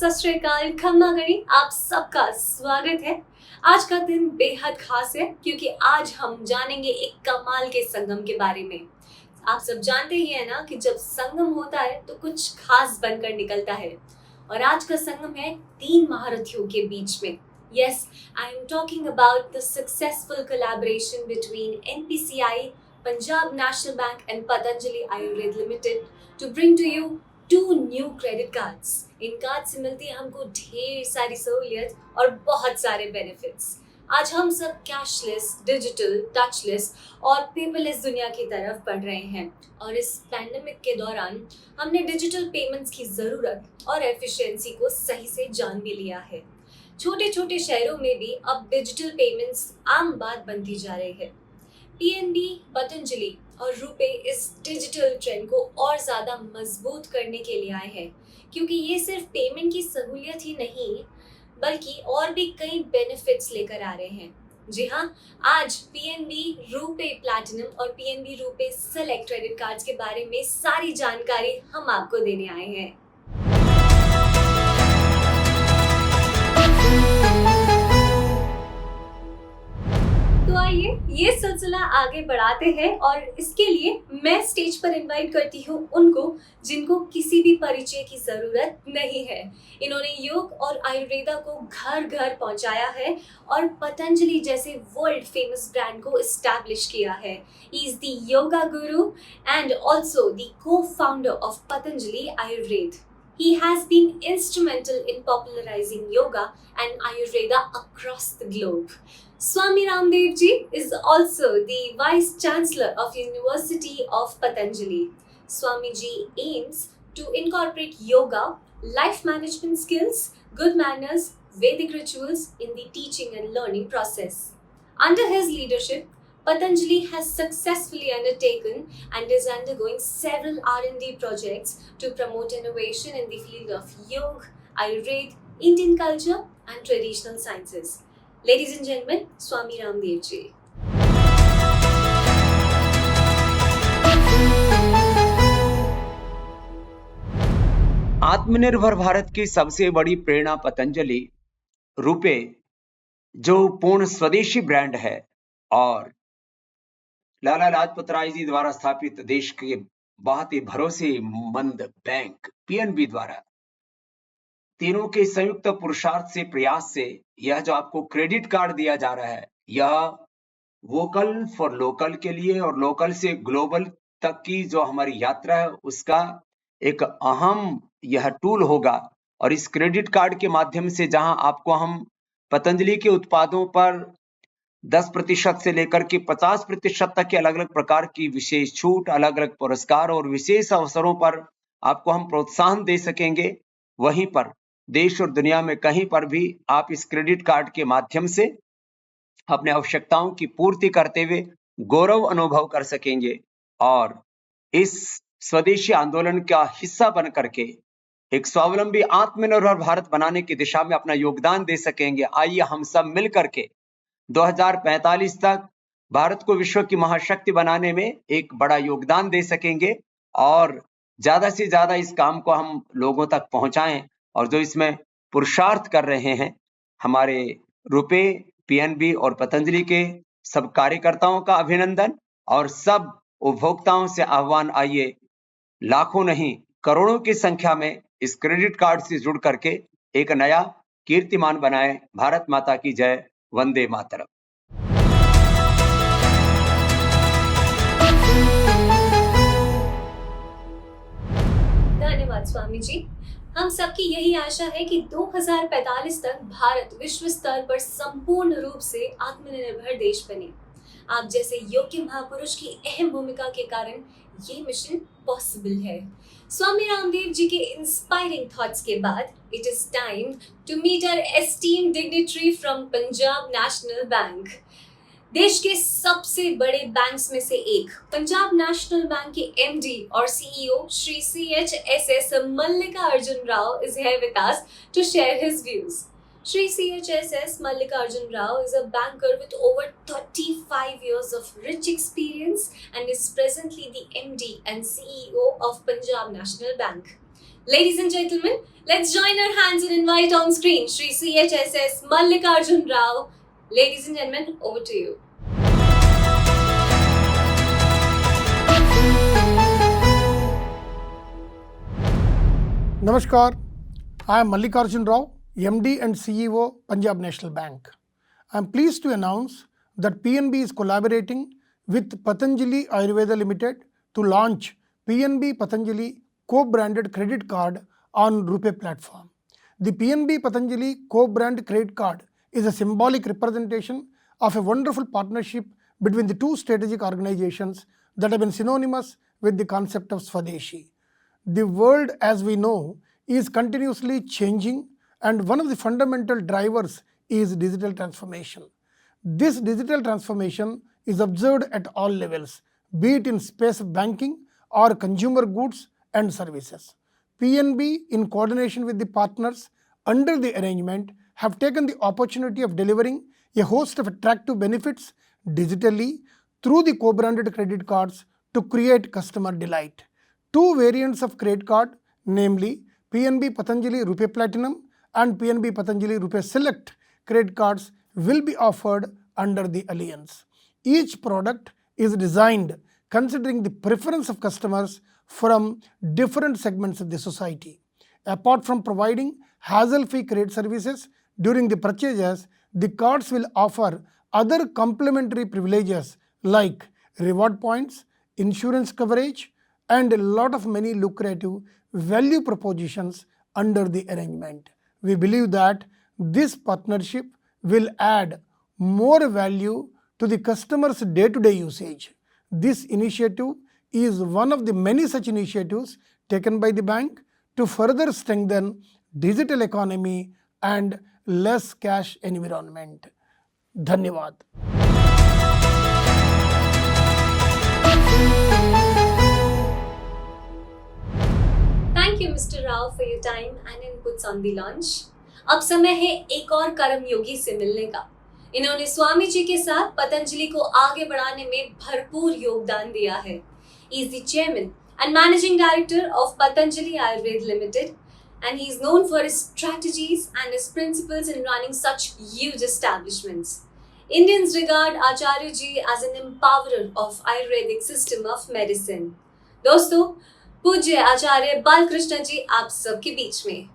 सत श्री अकाल, खम्मा गणी, आप सबका स्वागत है। आज का दिन बेहद खास है क्योंकि आज हम जानेंगे एक कमाल के संगम के बारे में। आप सब जानते ही है ना कि जब संगम होता है तो कुछ खास बनकर निकलता है। और आज का संगम है तीन महारथियों के बीच में। Yes, I am talking about the successful collaboration between NPCI, Punjab National Bank and Patanjali Ayurved Limited to bring to you two new credit cards. In card से मिलती है हमको ढेर सारी सहूलियत और बहुत सारे बेनिफिट्स। आज हम सब कैशलेस, डिजिटल, टचलेस और पेपरलेस दुनिया की तरफ बढ़ रहे हैं। और इस पैंडेमिक के दौरान हमने डिजिटल पेमेंट्स की ज़रूरत और एफिशिएंसी को सही से जान भी लिया है। छोटे छोटे शहरों में भी अब डिजिटल पेमेंट्स आम बात बनती जा रही है। पीएनबी, पतंजलि और रुपे इस डिजिटल ट्रेंड को और ज़्यादा मजबूत करने के लिए आए हैं, क्योंकि ये सिर्फ पेमेंट की सहूलियत ही नहीं बल्कि और भी कई बेनिफिट्स लेकर आ रहे हैं। जी हाँ, आज पीएनबी रुपे प्लैटिनम और PNB RuPay select credit cards के बारे में सारी जानकारी हम आपको देने आए हैं। तो आइए ये सिलसिला आगे बढ़ाते हैं और इसके लिए मैं स्टेज पर इनवाइट करती हूँ उनको जिनको किसी भी परिचय की जरूरत नहीं है। इन्होंने योग और आयुर्वेदा को घर घर पहुंचाया है और पतंजलि जैसे वर्ल्ड फेमस ब्रांड को एस्टैब्लिश किया है। He is the yoga Guru and also the co-founder of Patanjali Ayurved. He has been instrumental in popularizing yoga and Ayurveda across the globe. Swami Ramdev ji is also the Vice Chancellor of University of Patanjali. Swami ji aims to incorporate yoga, life management skills, good manners, Vedic rituals in the teaching and learning process. Under his leadership, Patanjali has successfully undertaken and is undergoing several R&D projects to promote innovation in the field of yoga, Ayurveda, Indian culture and traditional sciences. Ladies and gentlemen, Swami Ramdev ji. आत्मनिर्भर भारत की सबसे बड़ी प्रेरणा पतंजलि रुपे जो पूर्ण स्वदेशी brand है और लाला लाजपत राय जी द्वारा स्थापित देश के बहुत ही भरोसेमंद बैंक पीएनबी द्वारा तीनों के संयुक्त पुरुषार्थ से प्रयास से यह जो आपको क्रेडिट कार्ड दिया जा रहा है, यह वोकल फॉर लोकल के लिए और लोकल से ग्लोबल तक की जो हमारी यात्रा है उसका एक अहम यह टूल होगा। और इस क्रेडिट कार्ड के माध्यम से जहां आपको हम पतंजलि के उत्पादों पर 10% से लेकर के 50% तक के अलग अलग प्रकार की विशेष छूट, अलग अलग पुरस्कार और विशेष अवसरों पर आपको हम प्रोत्साहन दे सकेंगे, वहीं पर देश और दुनिया में कहीं पर भी आप इस क्रेडिट कार्ड के माध्यम से अपने आवश्यकताओं की पूर्ति करते हुए गौरव अनुभव कर सकेंगे और इस स्वदेशी आंदोलन का हिस्सा बन करके एक स्वावलंबी आत्मनिर्भर भारत बनाने की दिशा में अपना योगदान दे सकेंगे। आइए हम सब मिल करके 2045 तक भारत को विश्व की महाशक्ति बनाने में एक बड़ा योगदान दे सकेंगे और ज्यादा से ज्यादा इस काम को हम लोगों तक पहुंचाएं। और जो इसमें पुरुषार्थ कर रहे हैं हमारे रुपे, पीएनबी और पतंजलि के सब कार्यकर्ताओं का अभिनंदन और सब उपभोक्ताओं से आह्वान, आइए लाखों नहीं करोड़ों की संख्या में इस क्रेडिट कार्ड से जुड़ करके एक नया कीर्तिमान बनाएं। भारत माता की जय, वंदे मातरम। धन्यवाद स्वामी जी। हम सबकी यही आशा है कि 2045 तक भारत विश्व स्तर पर संपूर्ण रूप से आत्मनिर्भर देश बने। आप जैसे योग्य महापुरुष की अहम भूमिका के कारण ये मिशन पॉसिबल है। स्वामी रामदेव जी के इंस्पायरिंग थॉट्स के बाद it is time to meet our esteemed dignitary from Punjab National Bank. देश के सबसे बड़े बैंक्स में से एक पंजाब नेशनल बैंक के एमडी और CEO Shri CHSS Mallikarjun Rao is here with us to share his views. Shri CHSS Mallikarjun Rao is a banker with over 35 years of rich experience and is presently the MD and CEO of Punjab National Bank. Ladies and gentlemen, let's join our hands and invite on screen Shri CHSS Mallikarjun Rao. Ladies and gentlemen, over to you. Namaskar, I am Mallikarjun Rao, MD and CEO, Punjab National Bank. I am pleased to announce that PNB is collaborating with Patanjali Ayurveda Limited to launch PNB Patanjali co-branded credit card on RuPay platform. The PNB Patanjali co-brand credit card is a symbolic representation of a wonderful partnership between the two strategic organizations that have been synonymous with the concept of Swadeshi. The world, as we know, is continuously changing, and one of the fundamental drivers is digital transformation. This digital transformation is observed at all levels, be it in space of banking or consumer goods and services. PNB, in coordination with the partners under the arrangement, have taken the opportunity of delivering a host of attractive benefits digitally through the co-branded credit cards to create customer delight. Two variants of credit card, namely PNB Patanjali RuPay Platinum and PNB Patanjali RuPay Select credit cards, will be offered under the alliance. Each product is designed considering the preference of customers from different segments of the society. Apart from providing hassle-free credit services during the purchases, the cards will offer other complementary privileges like reward points, insurance coverage, and a lot of many lucrative value propositions under the arrangement. We believe that this partnership will add more value to the customer's day-to-day usage. This initiative is one of the many such initiatives taken by the bank to further strengthen digital economy and less cash environment. Dhanyavad. Thank you, Mr. Rao, for your time and inputs on the launch. अब समय है एक और कर्मयोगी से मिलने का। इन्होंने स्वामी जी के साथ पतंजलि को आगे बढ़ाने में भरपूर योगदान दिया है। He is the chairman and managing director of Patanjali Ayurveda Limited, and he is known for his strategies and his principles in running such huge establishments. Indians regard Acharya ji as an empowerer of Ayurvedic system of medicine. दोस्तों, पूज्य आचार्य बालकृष्ण जी आप सबके बीच में।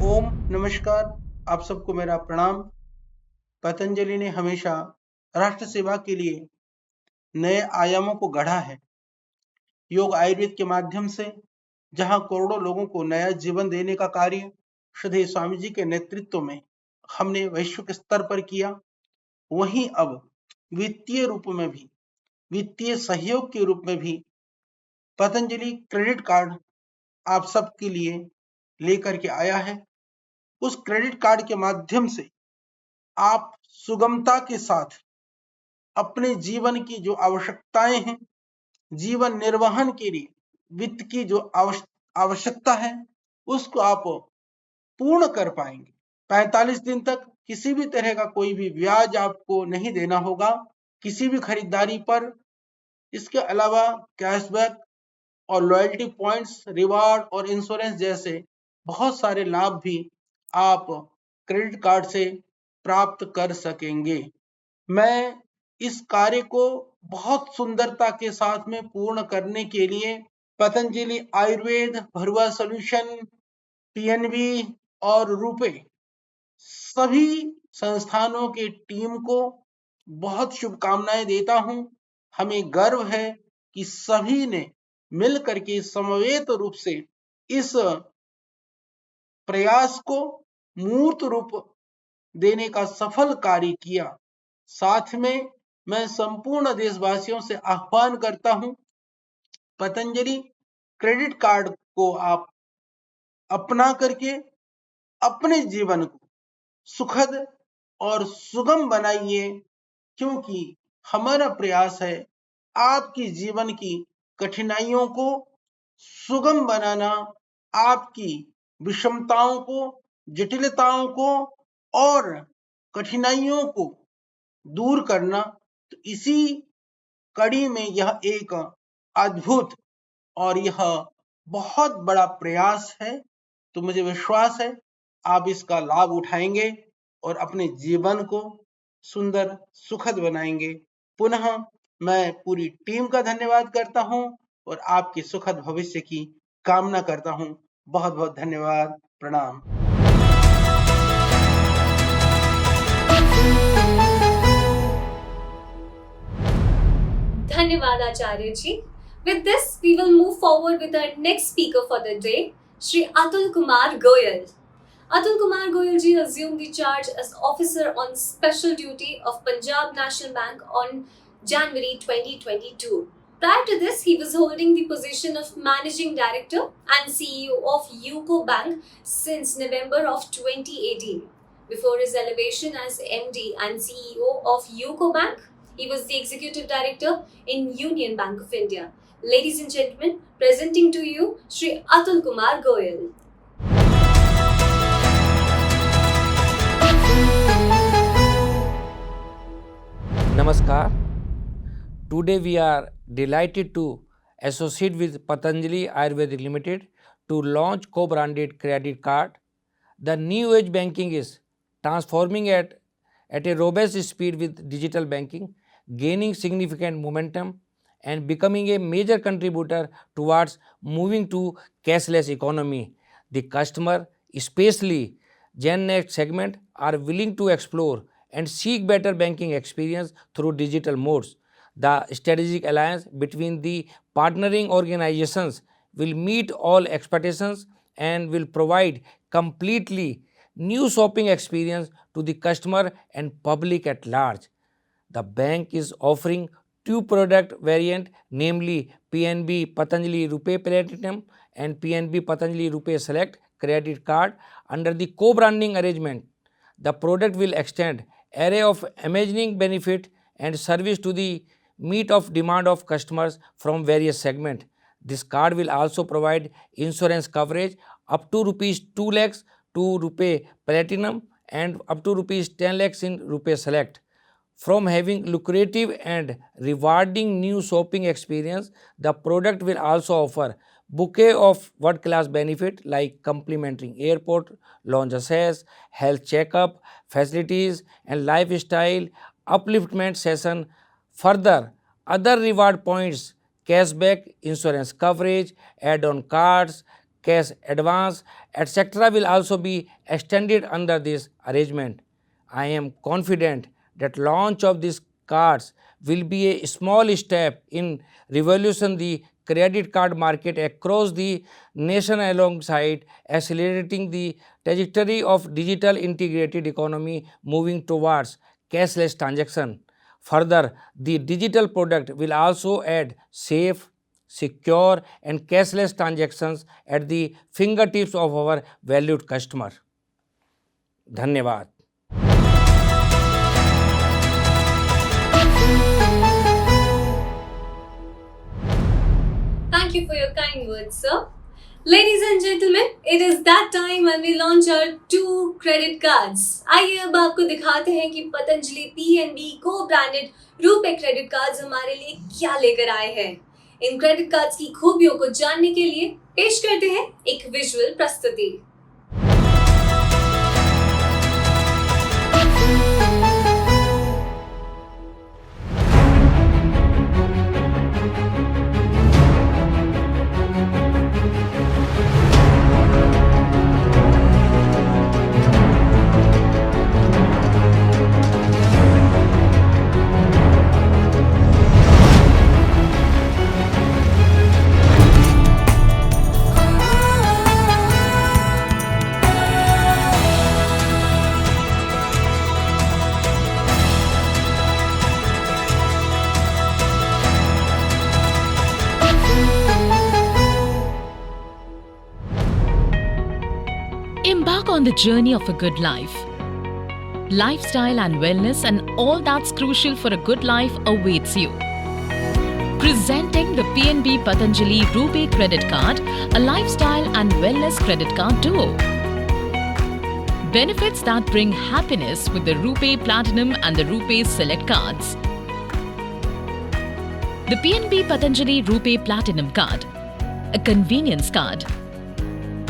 ओम नमस्कार, आप सबको मेरा प्रणाम। पतंजलि ने हमेशा राष्ट्र सेवा के लिए नए आयामों को गढ़ा है। योग आयुर्वेद के माध्यम से जहां करोड़ों लोगों को नया जीवन देने का कार्य श्रद्धेय स्वामी जी के नेतृत्व में हमने वैश्विक स्तर पर किया, वहीं अब वित्तीय रूप में भी, वित्तीय सहयोग के रूप में भी पतंजलि क्रेडिट कार्ड आप सबके लिए लेकर के आया है। उस क्रेडिट कार्ड के माध्यम से आप सुगमता के साथ अपने जीवन की जो आवश्यकताएं हैं, जीवन निर्वहन के लिए वित्त की जो आवश्यकता है, उसको आप पूर्ण कर पाएंगे। 45 दिन तक किसी भी तरह का कोई भी ब्याज आपको नहीं देना होगा किसी भी खरीदारी पर। इसके अलावा कैशबैक और लॉयल्टी पॉइंट्स, रिवार्ड और इंश्योरेंस जैसे बहुत सारे लाभ भी आप क्रेडिट कार्ड से प्राप्त कर सकेंगे। मैं इस कार्य को बहुत सुंदरता के साथ में पूर्ण करने के लिए पतंजलि आयुर्वेद, भरुआ सॉल्यूशन, पीएनबी और रूपे सभी संस्थानों की टीम को बहुत शुभकामनाएं देता हूं। हमें गर्व है कि सभी ने मिल करके समवेत रूप से इस प्रयास को मूर्त रूप देने का सफल कार्य किया। साथ में मैं संपूर्ण देशवासियों से आह्वान करता हूं, पतंजलि क्रेडिट कार्ड को आप अपना करके अपने जीवन को सुखद और सुगम बनाइए, क्योंकि हमारा प्रयास है आपकी जीवन की कठिनाइयों को सुगम बनाना, आपकी विषमताओं को, जटिलताओं को और कठिनाइयों को दूर करना। तो इसी कड़ी में यह एक अद्भुत और यह बहुत बड़ा प्रयास है। तो मुझे विश्वास है आप इसका लाभ उठाएंगे और अपने जीवन को सुंदर सुखद बनाएंगे। पुनः मैं पूरी टीम का धन्यवाद करता हूं और आपके सुखद भविष्य की कामना करता हूं। बहुत बहुत धन्यवाद। प्रणाम। धन्यवाद आचार्य जी. With this, we will move forward with our next speaker for the day, Shri Atul Kumar Goyal. Atul Kumar Goyal ji assumed the charge as officer on special duty of Punjab National Bank on January 2022. Prior to this, he was holding the position of Managing Director and CEO of UCO Bank since November of 2018. Before his elevation as MD and CEO of UCO Bank, he was the Executive Director in Union Bank of India. Ladies and gentlemen, presenting to you Shri Atul Kumar Goyal. Namaskar. Today we are delighted to associate with Patanjali Ayurvedic Limited to launch co-branded credit card. The new age banking is transforming at a robust speed with digital banking, gaining significant momentum and becoming a major contributor towards moving to cashless economy. The customer, especially Gen Next segment, are willing to explore and seek better banking experience through digital modes. The strategic alliance between the partnering organizations will meet all expectations and will provide completely new shopping experience to the customer and public at large. The bank is offering two product variant, namely PNB Patanjali Rupee Platinum and PNB Patanjali Rupee Select credit card under the co-branding arrangement. The product will extend array of amazing benefit and service to the meet of demand of customers from various segments. This card will also provide insurance coverage up to rupees 2 lakhs to Rupee Platinum and up to rupees 10 lakhs in Rupee Select. From having lucrative and rewarding new shopping experience, the product will also offer bouquet of world-class benefit like complimentary airport lounge access, health checkup facilities and lifestyle upliftment session. Further, other reward points, cashback, insurance coverage, add-on cards, cash advance, etc. will also be extended under this arrangement. I am confident that launch of these cards will be a small step in revolution the credit card market across the nation alongside accelerating the trajectory of digital integrated economy moving towards cashless transaction. Further, the digital product will also add safe, secure and cashless transactions at the fingertips of our valued customer. Dhanyavad. Thank you for your kind words, sir. Ladies and gentlemen, it is that time when we launch our two credit cards. आइए अब आपको दिखाते हैं कि Patanjali PNB co-branded RuPay credit cards हमारे लिए क्या लेकर आए हैं। इन क्रेडिट कार्ड्स की खूबियों को जानने के लिए पेश करते हैं एक विजुअल प्रस्तुति। Embark on the journey of a good life. Lifestyle and wellness and all that's crucial for a good life awaits you. Presenting the PNB Patanjali Rupee Credit Card, a lifestyle and wellness credit card duo. Benefits that bring happiness with the Rupee Platinum and the Rupee Select cards. The PNB Patanjali RuPay Platinum Card, a convenience card.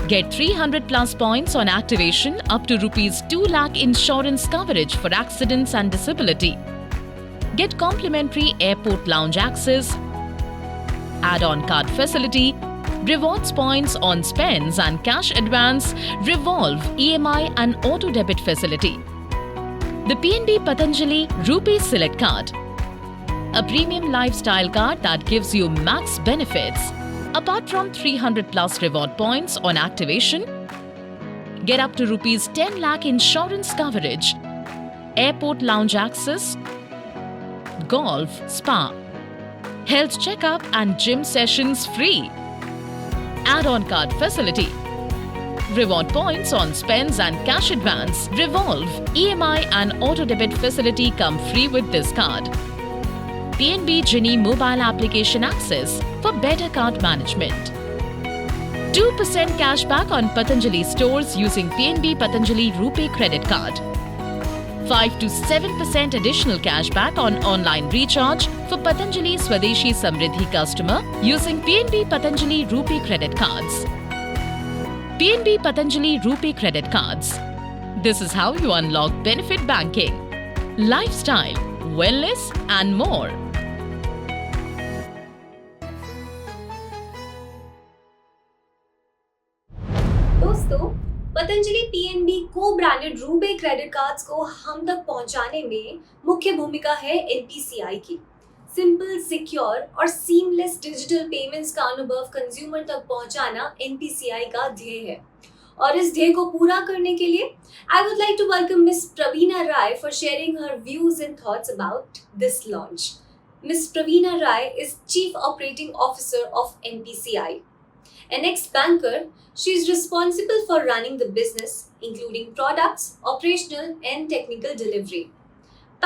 Get 300 plus points on activation up to rupees 2 lakh insurance coverage for accidents and disability. Get complimentary airport lounge access, add-on card facility, rewards points on spends and cash advance, revolve, EMI and auto debit facility. The PNB Patanjali RuPay Select Card, a premium lifestyle card that gives you max benefits. Apart from 300 plus reward points on activation, get up to rupees 10 lakh insurance coverage, airport lounge access, golf, spa, health checkup and gym sessions free, add-on card facility, reward points on spends and cash advance, revolve, EMI and auto debit facility come free with this card. PNB Genie mobile application access for better card management. 2% cashback on Patanjali stores using PNB Patanjali RuPay credit card. 5 to 7% additional cashback on online recharge for Patanjali Swadeshi Samriddhi customer using PNB Patanjali RuPay credit cards. PNB Patanjali RuPay credit cards. This is how you unlock benefit banking, lifestyle, wellness and more. दोस्तों, Patanjali PNB को branded रूबे credit cards को हम तक पहुंचाने में मुख्य भूमिका है एनपीसीआई की। सिंपल, सिक्योर और सीमलेस डिजिटल पेमेंट्स का अनुभव कंज्यूमर तक पहुंचाना एनपीसीआई का ध्येय है। और इस ध्येय को पूरा करने के लिए I would like to welcome Miss Praveena Rai for sharing her views and thoughts about this launch. Miss Praveena Rai is chief operating officer of NPCI. An ex-banker, she is responsible for running the business, including products, operational and technical delivery.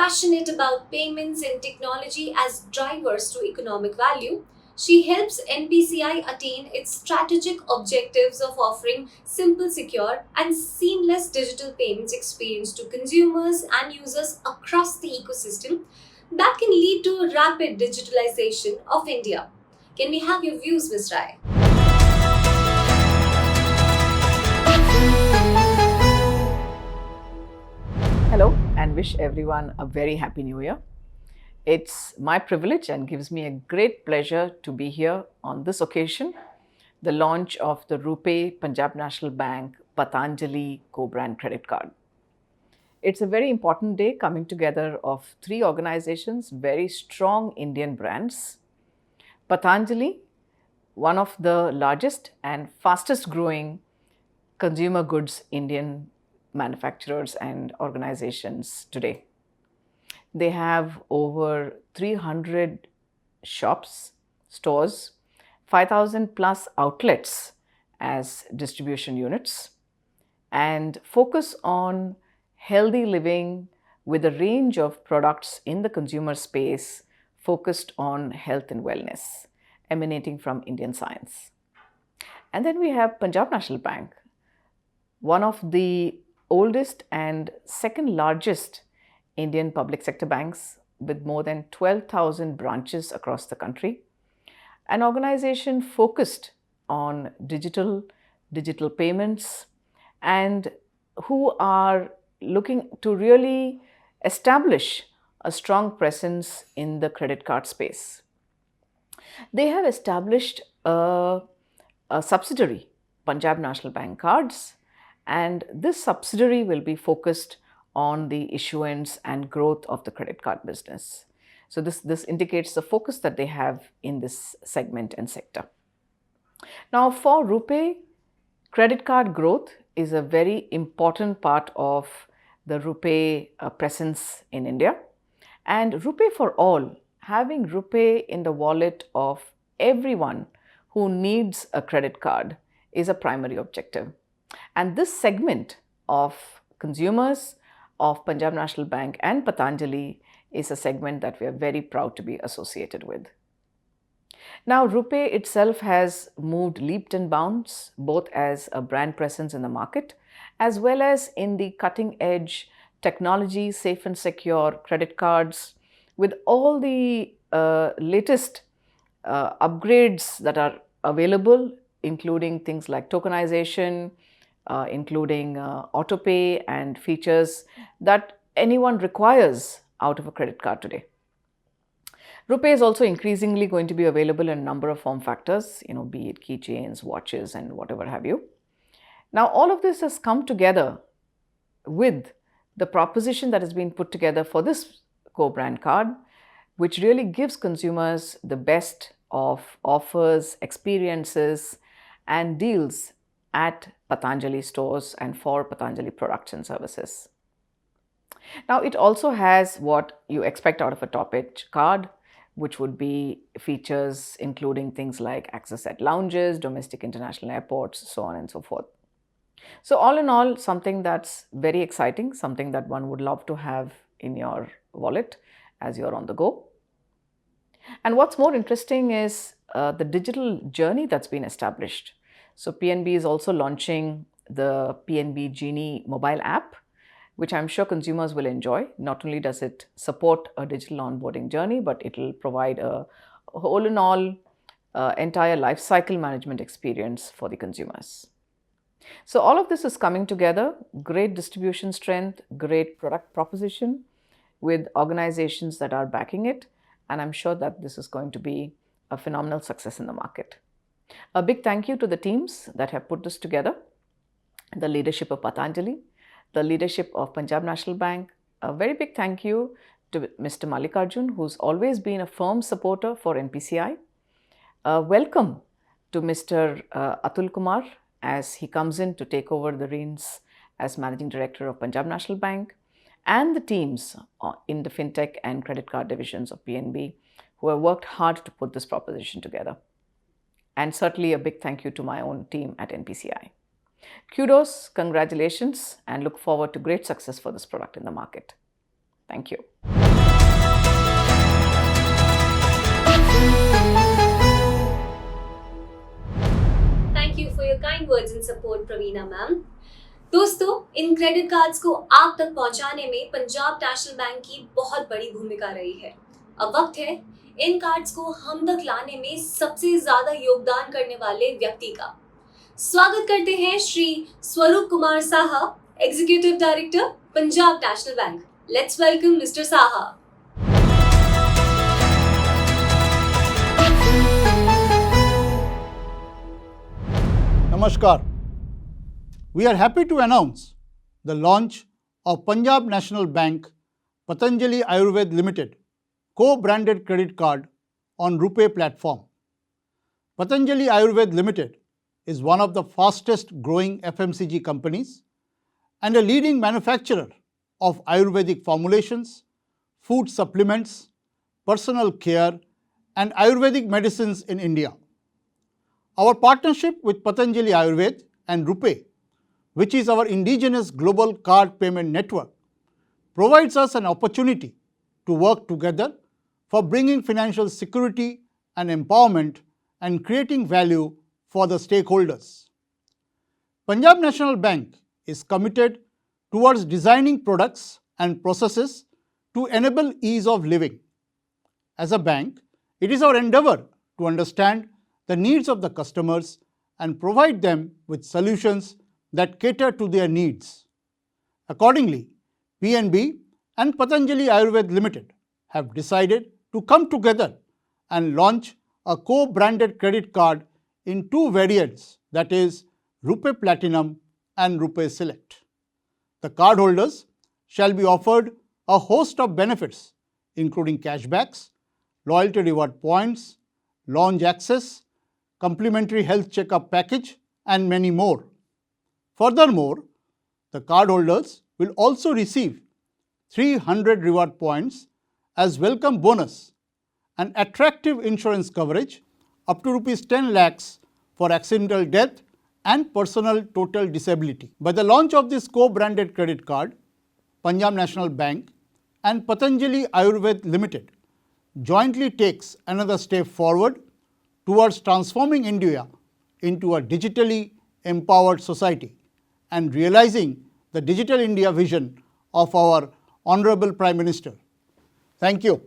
Passionate about payments and technology as drivers to economic value, she helps NPCI attain its strategic objectives of offering simple, secure and seamless digital payments experience to consumers and users across the ecosystem that can lead to rapid digitalization of India. Can we have your views, Ms. Rai? Hello and wish everyone a very happy new year. It's my privilege and gives me a great pleasure to be here on this occasion, the launch of the RuPay Punjab National Bank Patanjali co-brand credit card. It's a very important day coming together of three organizations, very strong Indian brands. Patanjali, one of the largest and fastest growing consumer goods Indian manufacturers and organizations today. They have over 300 shops, stores, 5,000 plus outlets as distribution units, and focus on healthy living with a range of products in the consumer space focused on health and wellness, emanating from Indian science. And then we have Punjab National Bank, one of the oldest and second largest Indian public sector banks with more than 12,000 branches across the country. An organization focused on digital payments and who are looking to really establish a strong presence in the credit card space. They have established a subsidiary, Punjab National Bank Cards, and this subsidiary will be focused on the issuance and growth of the credit card business. So this indicates the focus that they have in this segment and sector. Now for RuPay, credit card growth is a very important part of the RuPay presence in India. And RuPay for all, having RuPay in the wallet of everyone who needs a credit card is a primary objective. And this segment of consumers of Punjab National Bank and Patanjali is a segment that we are very proud to be associated with. Now, RuPay itself has moved leaps and bounds, both as a brand presence in the market, as well as in the cutting edge technology, safe and secure credit cards, with all the latest upgrades that are available, including things like tokenization, including autopay and features that anyone requires out of a credit card today. RuPay is also increasingly going to be available in a number of form factors, be it keychains, watches, and whatever have you. Now, all of this has come together with the proposition that has been put together for this co-brand card, which really gives consumers the best of offers, experiences, and deals at Patanjali stores and for Patanjali products and services. Now, it also has what you expect out of a top-edge card, which would be features including things like access at lounges, domestic international airports, so on and so forth. So all in all, something that's very exciting, something that one would love to have in your wallet as you're on the go. And what's more interesting is the digital journey that's been established. So PNB is also launching the PNB Genie mobile app, which I'm sure consumers will enjoy. Not only does it support a digital onboarding journey, but it will provide a whole in all entire life cycle management experience for the consumers. So all of this is coming together, great distribution strength, great product proposition with organizations that are backing it. And I'm sure that this is going to be a phenomenal success in the market. A big thank you to the teams that have put this together, the leadership of Patanjali, the leadership of Punjab National Bank. A very big thank you to Mr. Mallikarjun, who's always been a firm supporter for NPCI. Welcome to Mr. Atul Kumar as he comes in to take over the reins as Managing Director of Punjab National Bank, and the teams in the FinTech and credit card divisions of PNB who have worked hard to put this proposition together. And certainly a big thank you to my own team at NPCI. Kudos, congratulations, and look forward to great success for this product in the market. Thank you. Thank you for your kind words and support, Praveena ma'am. दोस्तों, in credit cards को आप तक पहुंचाने में Punjab National bank की बहुत बड़ी भूमिका रही है। अब वक्त है इन कार्ड्स को हम तक लाने में सबसे ज्यादा योगदान करने वाले व्यक्ति का। स्वागत करते हैं श्री स्वरूप Kumar Saha, executive director, Punjab National bank. Let's welcome mister Saha. Namaskar. We are happy to announce the launch of Punjab National Bank Patanjali Ayurved Limited co-branded credit card on RuPay platform. Patanjali Ayurved Limited is one of the fastest growing FMCG companies and a leading manufacturer of Ayurvedic formulations, food supplements, personal care and Ayurvedic medicines in India. Our partnership with Patanjali Ayurved and RuPay, which is our indigenous global card payment network, provides us an opportunity to work together for bringing financial security and empowerment and creating value for the stakeholders. Punjab National Bank is committed towards designing products and processes to enable ease of living. As a bank, it is our endeavor to understand the needs of the customers and provide them with solutions that cater to their needs. Accordingly, PNB and Patanjali Ayurved Limited have decided to come together and launch a co-branded credit card in two variants, that is RuPay Platinum and RuPay Select. The cardholders shall be offered a host of benefits including cashbacks, loyalty reward points, lounge access, complimentary health checkup package and many more. Furthermore, the cardholders will also receive 300 reward points as welcome bonus and attractive insurance coverage up to Rs 10 lakhs for accidental death and personal total disability. By the launch of this co-branded credit card, Punjab National Bank and Patanjali Ayurved Limited jointly takes another step forward towards transforming India into a digitally empowered society and realizing the Digital India vision of our Honorable Prime Minister. Thank you.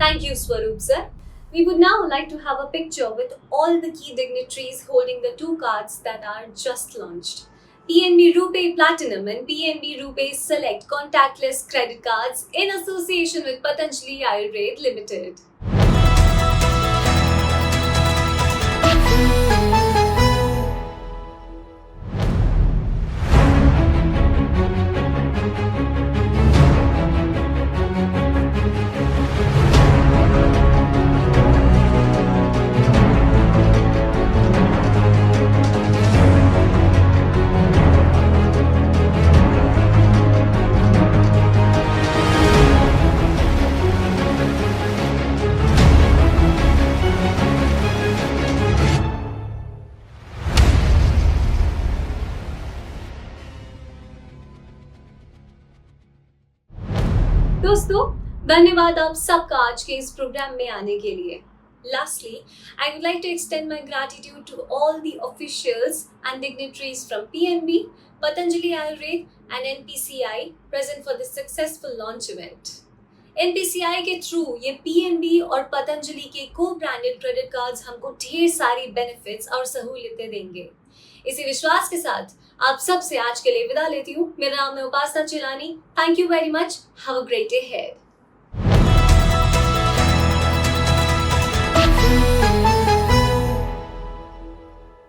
Thank you, Swaroop sir. We would now like to have a picture with all the key dignitaries holding the two cards that are just launched. PNB RuPay Platinum and PNB RuPay Select contactless credit cards in association with Patanjali Ayurved Limited. दोस्तों धन्यवाद आप सबका आज के इस programme में आने के लिए. Lastly, I would like to extend my gratitude to all the officials and dignitaries from PNB, Patanjali Ayurved and NPCI present for this successful launch event. NPCI के थ्रू ये PNB और पतंजलि के को-ब्रांडेड क्रेडिट कार्ड्स हमको ढेर सारी benefits और सहूलियतें देंगे. इसी विश्वास के साथ आप सबसे आज के लिए विदा लेती हूँ. मेरा नाम है Upasana Chilani. Thank you very much. Have a great day ahead.